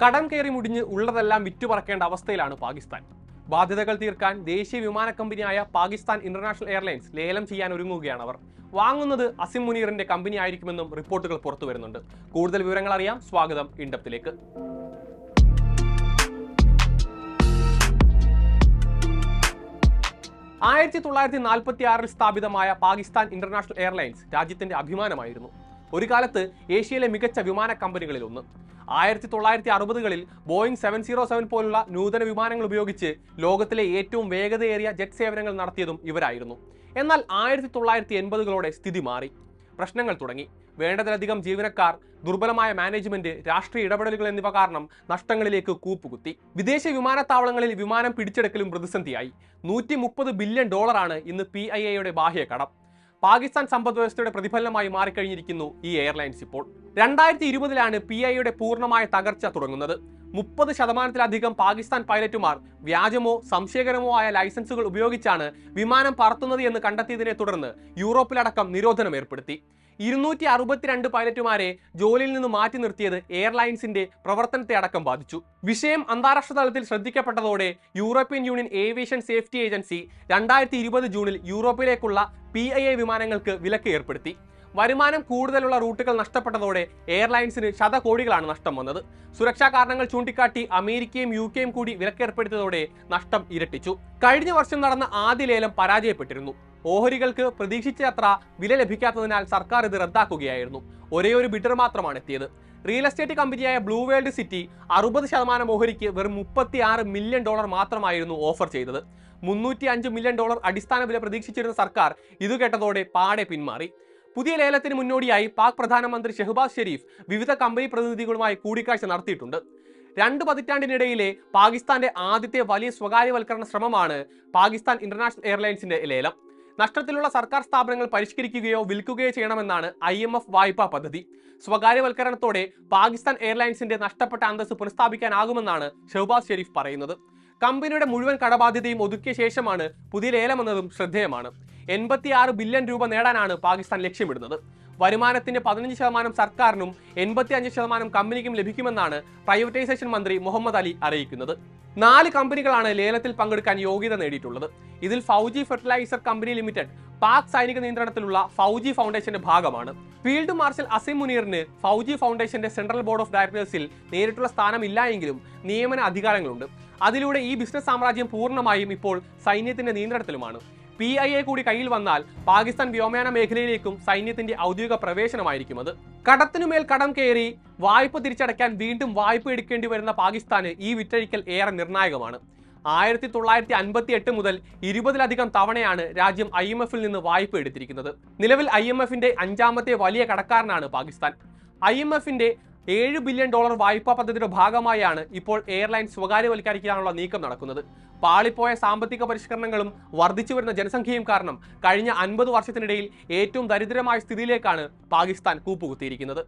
കടം കയറി മുടിഞ്ഞ് ഉള്ളതെല്ലാം വിറ്റുപറക്കേണ്ട അവസ്ഥയിലാണ് പാകിസ്ഥാൻ. ബാധ്യതകൾ തീർക്കാൻ ദേശീയ വിമാന കമ്പനിയായ പാകിസ്ഥാൻ ഇന്റർനാഷണൽ എയർലൈൻസ് ലേലം ചെയ്യാൻ ഒരുങ്ങുകയാണ്. അവർ വാങ്ങുന്നത് അസിം മുനീറിന്റെ കമ്പനി ആയിരിക്കുമെന്നും റിപ്പോർട്ടുകൾ പുറത്തു വരുന്നുണ്ട്. കൂടുതൽ വിവരങ്ങൾ അറിയാം. സ്വാഗതം ഇൻഡെപ്തിലേക്ക്. 1946 സ്ഥാപിതമായ പാകിസ്ഥാൻ ഇന്റർനാഷണൽ എയർലൈൻസ് രാജ്യത്തിന്റെ അഭിമാനമായിരുന്നു. ഒരു കാലത്ത് ഏഷ്യയിലെ മികച്ച വിമാന കമ്പനികളിൽ ഒന്ന്. 1960കളിൽ ബോയിങ് 707 പോലുള്ള നൂതന വിമാനങ്ങൾ ഉപയോഗിച്ച് ലോകത്തിലെ ഏറ്റവും വേഗതയേറിയ ജെറ്റ് സേവനങ്ങൾ നടത്തിയതും ഇവരായിരുന്നു. എന്നാൽ 1980കളോടെ സ്ഥിതി മാറി. പ്രശ്നങ്ങൾ തുടങ്ങി. വേണ്ടതിലധികം ജീവനക്കാർ, ദുർബലമായ മാനേജ്മെന്റ്, രാഷ്ട്രീയ ഇടപെടലുകൾ എന്നിവ കാരണം നഷ്ടങ്ങളിലേക്ക് കൂപ്പുകുത്തി. വിദേശ വിമാനത്താവളങ്ങളിൽ വിമാനം പിടിച്ചെടുക്കലും പ്രതിസന്ധിയായി. $130 ബില്യൺ ഇന്ന് PIAയുടെ ബാഹ്യ കടം. പാകിസ്ഥാൻ സമ്പദ് വ്യവസ്ഥയുടെ പ്രതിഫലനമായി മാറിക്കഴിഞ്ഞിരിക്കുന്നു ഈ എയർലൈൻസ് ഇപ്പോൾ. 2020ലാണ് PIAയുടെ പൂർണ്ണമായ തകർച്ച തുടങ്ങുന്നത്. 30% പാകിസ്ഥാൻ പൈലറ്റുമാർ വ്യാജമോ സംശയകരമോ ആയ ലൈസൻസുകൾ ഉപയോഗിച്ചാണ് വിമാനം പറത്തുന്നത് എന്ന് കണ്ടെത്തിയതിനെ തുടർന്ന് യൂറോപ്പിലടക്കം നിരോധനം ഏർപ്പെടുത്തി. 262 പൈലറ്റുമാരെ ജോലിയിൽ നിന്ന് മാറ്റി നിർത്തിയത് എയർലൈൻസിന്റെ പ്രവർത്തനത്തെ അടക്കം ബാധിച്ചു. വിഷയം അന്താരാഷ്ട്ര തലത്തിൽ ശ്രദ്ധിക്കപ്പെട്ടതോടെ European Union Aviation Safety Agency 2020 ജൂണിൽ യൂറോപ്പിലേക്കുള്ള PIA വിമാനങ്ങൾക്ക് വിലക്ക് ഏർപ്പെടുത്തി. വരുമാനം കൂടുതലുള്ള റൂട്ടുകൾ നഷ്ടപ്പെട്ടതോടെ എയർലൈൻസിന് ശതകോടികളാണ് നഷ്ടം വന്നത്. സുരക്ഷാ കാരണങ്ങൾ ചൂണ്ടിക്കാട്ടി അമേരിക്കയും UK കൂടി വിലക്കേർപ്പെടുത്തിയതോടെ നഷ്ടം ഇരട്ടിച്ചു. കഴിഞ്ഞ വർഷം നടന്ന ആദ്യ ലേലം പരാജയപ്പെട്ടിരുന്നു. ഓഹരികൾക്ക് പ്രതീക്ഷിച്ചത്ര വില ലഭിക്കാത്തതിനാൽ സർക്കാർ ഇത് റദ്ദാക്കുകയായിരുന്നു. ഒരേയൊരു ബിഡർ മാത്രമാണ് എത്തിയത്. റിയൽ എസ്റ്റേറ്റ് കമ്പനിയായ ബ്ലൂ വേൾഡ് സിറ്റി 60% ഓഹരിക്ക് വെറും $36 മില്യൺ മാത്രമായിരുന്നു ഓഫർ ചെയ്തത്. $305 മില്യൺ അടിസ്ഥാന വില പ്രതീക്ഷിച്ചിരുന്ന സർക്കാർ ഇത് കേട്ടതോടെ പാടെ പിന്മാറി. പുതിയ ലേലത്തിന് മുന്നോടിയായി പാക് പ്രധാനമന്ത്രി ഷെഹ്ബാസ് ഷെരീഫ് വിവിധ കമ്പനി പ്രതിനിധികളുമായി കൂടിക്കാഴ്ച നടത്തിയിട്ടുണ്ട്. 2 പതിറ്റാണ്ടിനിടയിലെ പാകിസ്ഥാന്റെ ആദ്യത്തെ വലിയ സ്വകാര്യവൽക്കരണ ശ്രമമാണ് പാകിസ്ഥാൻ ഇന്റർനാഷണൽ എയർലൈൻസിന്റെ ലേലം. നഷ്ടത്തിലുള്ള സർക്കാർ സ്ഥാപനങ്ങൾ പരിഷ്കരിക്കുകയോ വിൽക്കുകയോ ചെയ്യണമെന്നാണ് IMF വായ്പാ പദ്ധതി. സ്വകാര്യവൽക്കരണത്തോടെ പാകിസ്ഥാൻ എയർലൈൻസിന്റെ നഷ്ടപ്പെട്ട അന്തസ്സ് പുനഃസ്ഥാപിക്കാനാകുമെന്നാണ് ഷെഹ്ബാസ് ഷെരീഫ് പറയുന്നത്. കമ്പനിയുടെ മുഴുവൻ കടബാധ്യതയും ഒതുക്കിയ ശേഷമാണ് പുതിയ ലേലമെന്നതും ശ്രദ്ധേയമാണ്. 86 ബില്യൺ നേടാനാണ് പാകിസ്ഥാൻ ലക്ഷ്യമിടുന്നത്. വരുമാനത്തിന്റെ 15% സർക്കാരിനും 85% കമ്പനിക്കും ലഭിക്കുമെന്നാണ് പ്രൈവറ്റൈസേഷൻ മന്ത്രി മുഹമ്മദ് അലി അറിയിക്കുന്നത്. 4 കമ്പനികളാണ് ലേലത്തിൽ പങ്കെടുക്കാൻ യോഗ്യത നേടിയിട്ടുള്ളത്. ഇതിൽ Fauji fertiliser company limited Pak സൈനിക നിയന്ത്രണത്തിലുള്ള ഫൗജി ഫൗണ്ടേഷന്റെ ഭാഗമാണ്. ഫീൽഡ് മാർഷൽ അസിം മുനീറിന് ഫൗജി ഫൗണ്ടേഷന്റെ സെൻട്രൽ ബോർഡ് ഓഫ് ഡയറക്ടേഴ്സിൽ നേരിട്ടുള്ള സ്ഥാനമില്ല എങ്കിലും നിയമന അധികാരങ്ങളുണ്ട്. അതിലൂടെ ഈ ബിസിനസ് സാമ്രാജ്യം പൂർണ്ണമായും ഇപ്പോൾ സൈന്യത്തിന്റെ നിയന്ത്രണത്തിലുമാണ്. PIA കൂടി കയ്യിൽ വന്നാൽ പാകിസ്ഥാൻ വ്യോമയാന മേഖലയിലേക്കും സൈന്യത്തിന്റെ ഔദ്യോഗിക പ്രവേശനമായിരിക്കും അത്. കടത്തിനുമേൽ കടം കയറി വായ്പ തിരിച്ചടയ്ക്കാൻ വീണ്ടും വായ്പ എടുക്കേണ്ടി വരുന്ന പാകിസ്ഥാന് ഈ വിറ്റഴിക്കൽ ഏറെ നിർണായകമാണ്. 1958 മുതൽ 20ലധികം തവണയാണ് രാജ്യം IMFൽ നിന്ന് വായ്പ എടുത്തിരിക്കുന്നത്. നിലവിൽ IMFന്റെ 5ാമത്തെ വലിയ കടക്കാരനാണ് പാകിസ്ഥാൻ. IMFന്റെ $7 ബില്യൺ വായ്പാ പദ്ധതിയുടെ ഭാഗമായാണ് ഇപ്പോൾ എയർലൈൻ സ്വകാര്യവൽക്കരിക്കാനുള്ള നീക്കം നടക്കുന്നത്. പാളിപ്പോയ സാമ്പത്തിക പരിഷ്കരണങ്ങളും വർദ്ധിച്ചു വരുന്ന ജനസംഖ്യയും കാരണം കഴിഞ്ഞ 50 വർഷത്തിനിടയിൽ ഏറ്റവും ദരിദ്രമായ സ്ഥിതിയിലേക്കാണ് പാകിസ്ഥാൻ കൂപ്പുകുത്തിയിരിക്കുന്നത്.